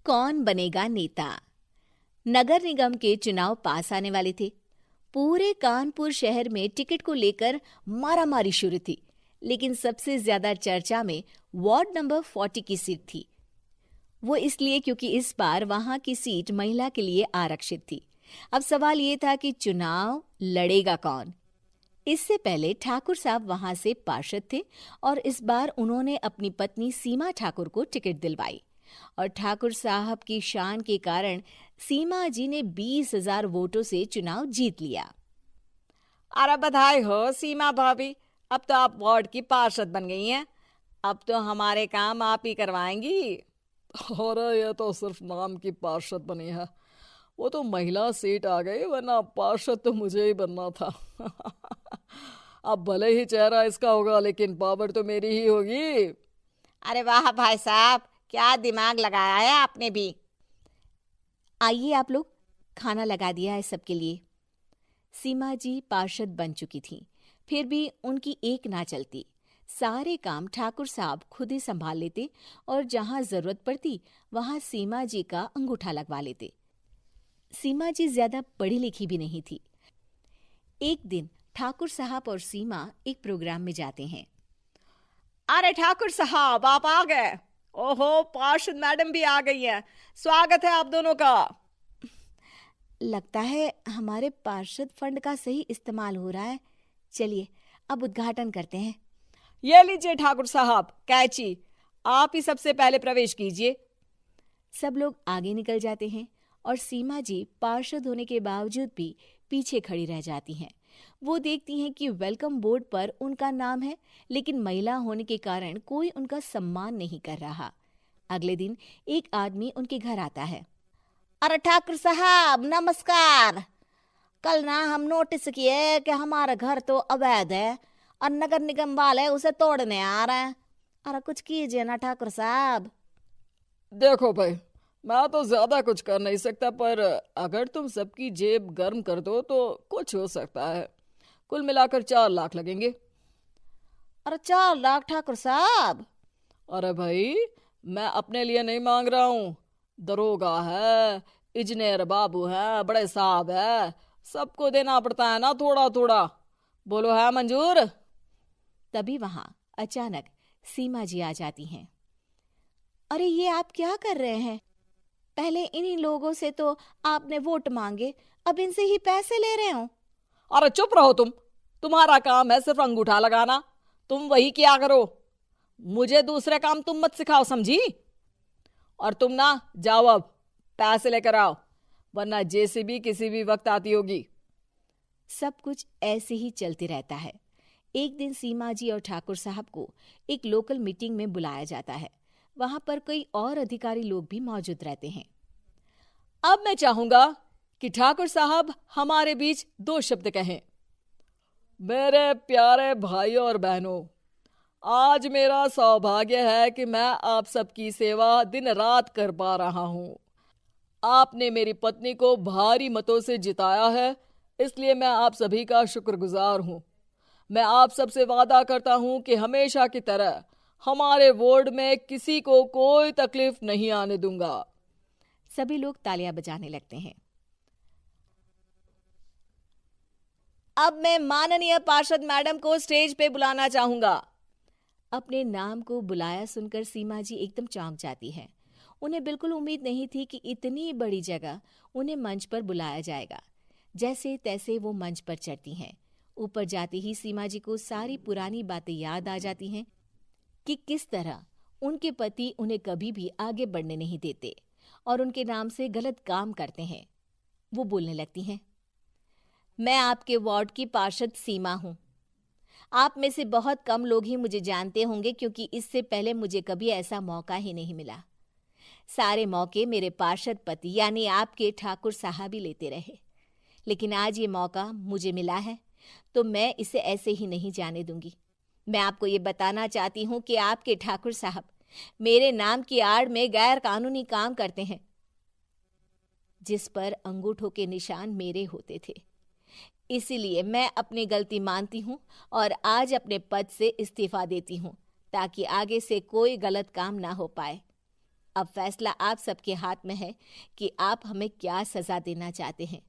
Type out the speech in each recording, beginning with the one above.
कौन बनेगा नेता। नगर निगम के चुनाव पास आने वाले थे। पूरे कानपुर शहर में टिकट को लेकर मारामारी शुरू थी, लेकिन सबसे ज्यादा चर्चा में वार्ड नंबर 40 की सीट थी। वो इसलिए क्योंकि इस बार वहां की सीट महिला के लिए आरक्षित थी। अब सवाल ये था कि चुनाव लड़ेगा कौन। इससे पहले ठाकुर साहब वहां से पार्षद थे और इस बार उन्होंने अपनी पत्नी सीमा ठाकुर को टिकट दिलवाई और ठाकुर साहब की शान के कारण सीमा जी ने 20,000 वोटों से चुनाव जीत लिया। अरे बधाई हो सीमा भाभी, अब तो आप वार्ड की पार्षद बन गई हैं। अब तो हमारे काम आप ही करवाएंगी। अरे ये तो सिर्फ नाम की पार्षद बनी है, वो तो महिला सीट आ गई, वरना पार्षद तो मुझे ही बनना था। अब भले ही चेहरा इसका होगा, लेकिन पावर तो मेरी ही होगी। अरे वाह भाई साहब, क्या दिमाग लगाया है आपने भी। आइए आप लोग, खाना लगा दिया है सबके लिए। सीमा जी पार्षद बन चुकी थी, फिर भी उनकी एक ना चलती। सारे काम ठाकुर साहब खुद ही संभाल लेते और जहां जरूरत पड़ती वहां सीमा जी का अंगूठा लगवा लेते। सीमा जी ज्यादा पढ़ी लिखी भी नहीं थी। एक दिन ठाकुर साहब और सीमा एक प्रोग्राम में जाते हैं। अरे ठाकुर साहब, आप आ गए। ओहो, पार्षद मैडम भी आ गई हैं। स्वागत है आप दोनों का। लगता है हमारे पार्षद फंड का सही इस्तेमाल हो रहा है। चलिए अब उद्घाटन करते हैं। ये लीजिए ठाकुर साहब कैची, आप ही सबसे पहले प्रवेश कीजिए। सब लोग आगे निकल जाते हैं और सीमा जी पार्षद होने के बावजूद भी पीछे खड़ी रह जाती हैं। वो देखती हैं कि वेलकम बोर्ड पर उनका नाम है, लेकिन महिला होने के कारण कोई उनका सम्मान नहीं कर रहा। अगले दिन एक आदमी उनके घर आता है। अरे ठाकुर साहब नमस्कार। कल ना हम नोटिस किए कि हमारा घर तो अवैध है और नगर निगम वाले उसे तोड़ने आ रहे हैं। अरे कुछ कीजिए ना ठाकुर साहब। देखो भाई, मैं तो ज्यादा कुछ कर नहीं सकता, पर अगर तुम सबकी जेब गर्म कर दो तो कुछ हो सकता है। कुल मिलाकर 4 लाख लगेंगे। अरे 4 लाख ठाकुर साहब? अरे भाई, मैं अपने लिए नहीं मांग रहा हूँ। दरोगा है, इंजीनियर बाबू है, बड़े साहब है, सबको देना पड़ता है ना थोड़ा थोड़ा। बोलो है मंजूर? तभी वहां अचानक सीमा जी आ जाती हैं। अरे ये आप क्या कर रहे हैं? पहले इन्हीं लोगों से तो आपने वोट मांगे, अब इनसे ही पैसे ले रहे हो। अरे चुप रहो तुम, तुम्हारा काम है सिर्फ अंगूठा लगाना, तुम वही किया करो। मुझे दूसरे काम तुम मत सिखाओ, समझी? और तुम ना जाओ, अब पैसे लेकर आओ, वरना जेसीबी किसी भी वक्त आती होगी। सब कुछ ऐसे ही चलते रहता है। एक दिन सीमा जी और ठाकुर साहब को एक लोकल मीटिंग में बुलाया जाता है। वहां पर कई और अधिकारी लोग भी मौजूद रहते हैं। अब मैं चाहूंगा कि ठाकुर साहब हमारे बीच 2 शब्द कहें। मेरे प्यारे भाइयों और बहनों, आज मेरा सौभाग्य है कि मैं आप सबकी सेवा दिन रात कर पा रहा हूं। आपने मेरी पत्नी को भारी मतों से जिताया है, इसलिए मैं आप सभी का शुक्रगुजार हूं। मैं आप सबसे वादा करता हूं कि हमेशा की तरह हमारे वार्ड में किसी को कोई तकलीफ नहीं आने दूंगा। सभी लोग तालियां बजाने लगते हैं। अब मैं माननीय पार्षद मैडम को स्टेज पे बुलाना चाहूंगा। अपने नाम को बुलाया सुनकर सीमा जी एकदम चौंक जाती है। उन्हें बिल्कुल उम्मीद नहीं थी कि इतनी बड़ी जगह उन्हें मंच पर बुलाया जाएगा। जैसे तैसे वो मंच पर चढ़ती हैं। ऊपर जाते ही सीमा जी को सारी पुरानी बातें याद आ जाती हैं कि किस तरह उनके पति उन्हें कभी भी आगे बढ़ने नहीं देते और उनके नाम से गलत काम करते हैं। वो बोलने लगती हैं। मैं आपके वार्ड की पार्षद सीमा हूं। आप में से बहुत कम लोग ही मुझे जानते होंगे, क्योंकि इससे पहले मुझे कभी ऐसा मौका ही नहीं मिला। सारे मौके मेरे पार्षद पति यानी आपके ठाकुर साहब ही लेते रहे, लेकिन आज ये मौका मुझे मिला है तो मैं इसे ऐसे ही नहीं जाने दूंगी। मैं आपको ये बताना चाहती हूँ कि आपके ठाकुर साहब मेरे नाम की आड़ में गैर कानूनी काम करते हैं, जिस पर अंगूठों के निशान मेरे होते थे। इसीलिए मैं अपनी गलती मानती हूँ और आज अपने पद से इस्तीफा देती हूँ, ताकि आगे से कोई गलत काम ना हो पाए। अब फैसला आप सबके हाथ में है कि आप हमें क्या सजा देना चाहते हैं।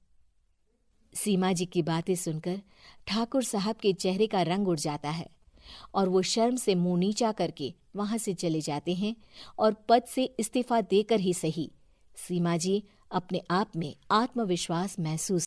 सीमा जी की बातें सुनकर ठाकुर साहब के चेहरे का रंग उड़ जाता है और वो शर्म से मुंह नीचा करके वहां से चले जाते हैं और पद से इस्तीफा देकर ही सही सीमा जी अपने आप में आत्मविश्वास महसूस